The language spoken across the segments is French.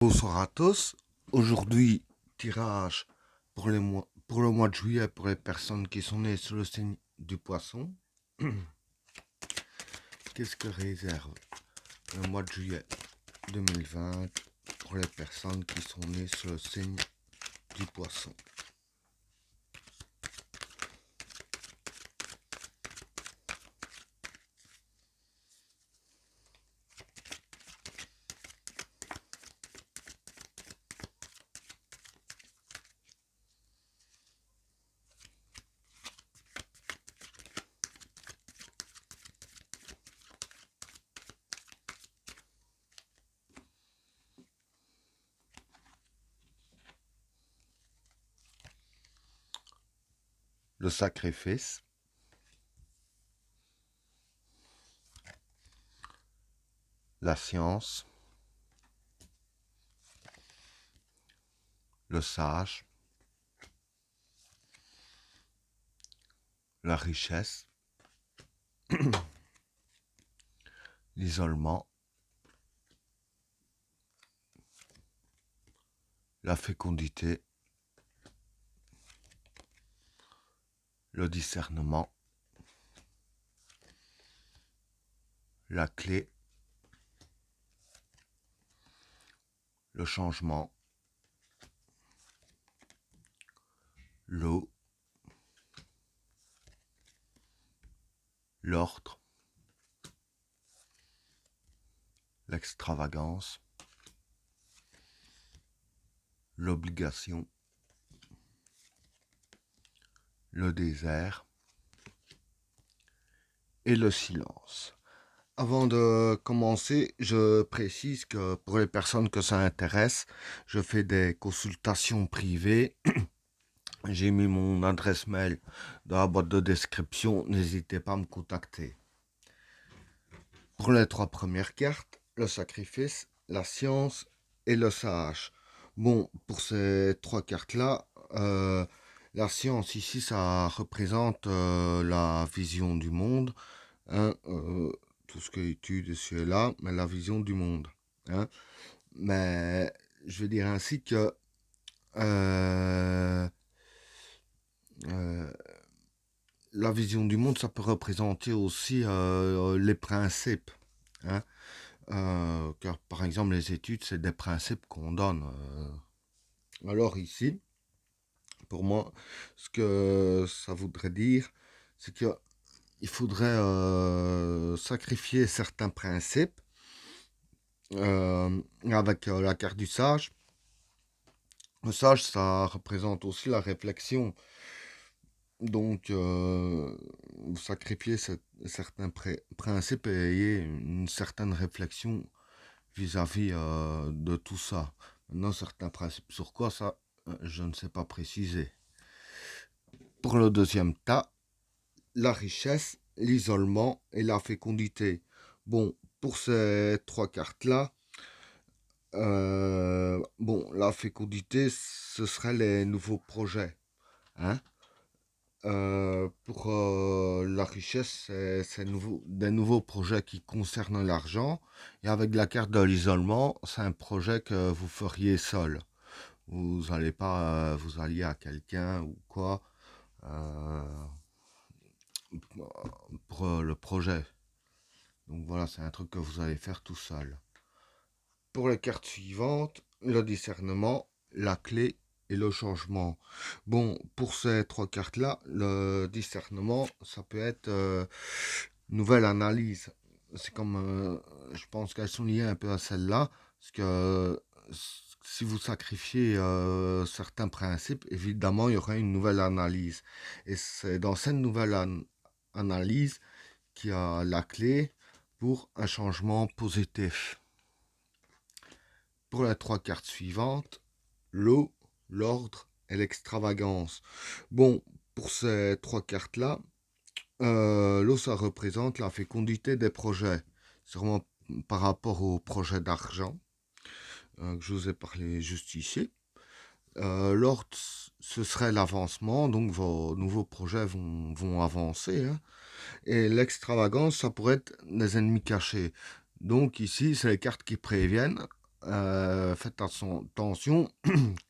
Bonsoir à tous. Aujourd'hui, tirage pour le mois de juillet pour les personnes qui sont nées sous le signe du poisson. Qu'est-ce que réserve le mois de juillet 2020 pour les personnes qui sont nées sous le signe du poisson? Le sacrifice, la science, le sage, la richesse, l'isolement, la fécondité, le discernement, la clé, le changement, l'eau, l'ordre, l'extravagance, l'obligation, le désert et le silence. Avant de commencer, je précise que pour les personnes que ça intéresse, je fais des consultations privées. J'ai mis mon adresse mail dans la boîte de description, n'hésitez pas à me contacter. Pour les trois premières cartes, le sacrifice, la science et le sage. Bon, pour ces trois cartes-là, la science ici, ça représente la vision du monde, hein, tout ce que étude ici et là, mais la vision du monde, hein. Mais je vais dire ainsi que euh, euh, la vision du monde, ça peut représenter aussi les principes, hein. Car par exemple, les études, c'est des principes qu'on donne. Alors ici, pour moi, ce que ça voudrait dire, c'est que il faudrait sacrifier certains principes avec la carte du sage. Le sage, ça représente aussi la réflexion. Donc, vous sacrifiez certains principes et ayez une certaine réflexion vis-à-vis de tout ça. Maintenant, certains principes sur quoi, ça, je ne sais pas préciser. Pour le deuxième tas, la richesse, l'isolement et la fécondité. Bon, pour ces trois cartes-là, bon, la fécondité, ce serait les nouveaux projets, hein. Pour la richesse, c'est des nouveaux projets qui concernent l'argent. Et avec la carte de l'isolement, c'est un projet que vous feriez seul. Vous n'allez pas vous allier à quelqu'un ou quoi euh, pour le projet. Donc voilà, c'est un truc que vous allez faire tout seul. Pour les cartes suivantes, le discernement, la clé et le changement. Bon, pour ces trois cartes-là, le discernement, ça peut être nouvelle analyse. C'est comme, je pense qu'elles sont liées un peu à celle-là, parce que si vous sacrifiez certains principes, évidemment, il y aura une nouvelle analyse. Et c'est dans cette nouvelle analyse qu'il y a la clé pour un changement positif. Pour les trois cartes suivantes, l'eau, l'ordre et l'extravagance. Bon, pour ces trois cartes-là, l'eau, ça représente la fécondité des projets, sûrement par rapport au projet d'argent que je vous ai parlé juste ici. L'ordre, ce serait l'avancement, donc vos nouveaux projets vont avancer, hein. Et l'extravagance, ça pourrait être des ennemis cachés. Donc ici, c'est les cartes qui préviennent. faites attention,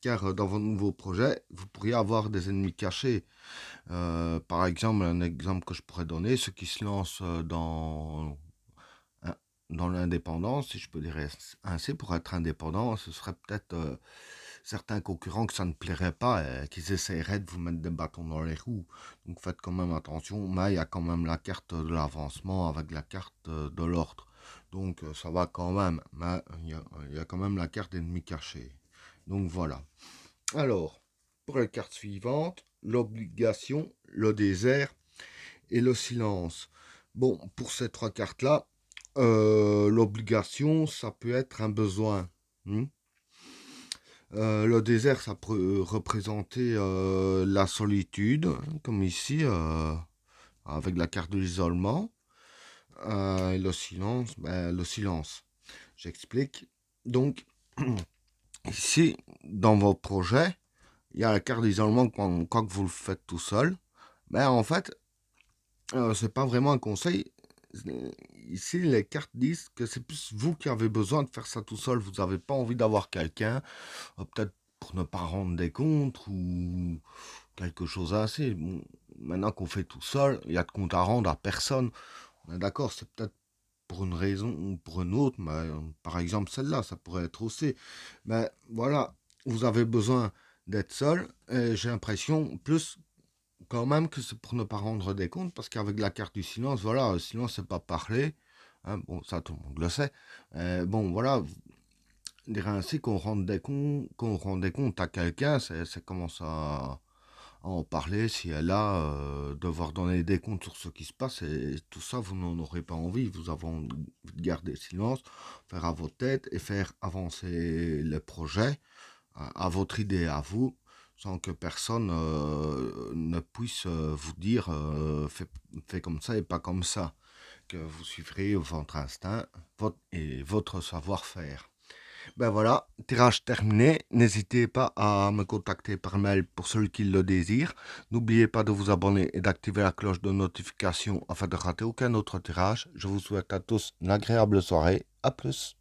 car dans vos nouveaux projets, vous pourriez avoir des ennemis cachés. Par exemple, un exemple que je pourrais donner, ceux qui se lancent hein, dans l'indépendance, si je peux dire ainsi, pour être indépendant, ce serait peut-être certains concurrents que ça ne plairait pas et qu'ils essaieraient de vous mettre des bâtons dans les roues. Donc faites quand même attention, mais il y a quand même la carte de l'avancement avec la carte de l'ordre. Donc ça va quand même, mais il y a quand même la carte ennemi caché. Donc voilà. Alors, pour les cartes suivantes, l'obligation, le désert et le silence. Bon, pour ces trois cartes-là, l'obligation, ça peut être un besoin. Hmm. Le désert, ça peut représenter la solitude, comme ici, avec la carte de l'isolement. Et le silence, ben, le silence. J'explique. Donc, ici, dans vos projets, il y a la carte d'isolement quand vous le faites tout seul. Ben, en fait, c'est pas vraiment un conseil. Ici, les cartes disent que c'est plus vous qui avez besoin de faire ça tout seul. Vous n'avez pas envie d'avoir quelqu'un, peut-être pour ne pas rendre des comptes ou quelque chose ainsi. Bon, maintenant qu'on fait tout seul, il y a de compte à rendre à personne. On est d'accord, c'est peut-être pour une raison ou pour une autre, mais par exemple celle-là, ça pourrait être aussi. Mais voilà, vous avez besoin d'être seul, et j'ai l'impression plus quand même que c'est pour ne pas rendre des comptes, parce qu'avec la carte du silence, voilà, le silence c'est pas parler, hein, bon ça tout le monde le sait. Bon voilà, dire ainsi qu'on rende des comptes à quelqu'un, c'est commence à en parler, si elle a devoir donner des comptes sur ce qui se passe, et tout ça vous n'en aurez pas envie, vous avez envie de garder silence, faire à votre tête et faire avancer les projets à votre idée à vous, sans que personne ne puisse vous dire fais comme ça et pas comme ça, que vous suivrez votre instinct et votre savoir-faire. Ben voilà, tirage terminé. N'hésitez pas à me contacter par mail pour celui qui le désire. N'oubliez pas de vous abonner et d'activer la cloche de notification afin de rater aucun autre tirage. Je vous souhaite à tous une agréable soirée. A plus.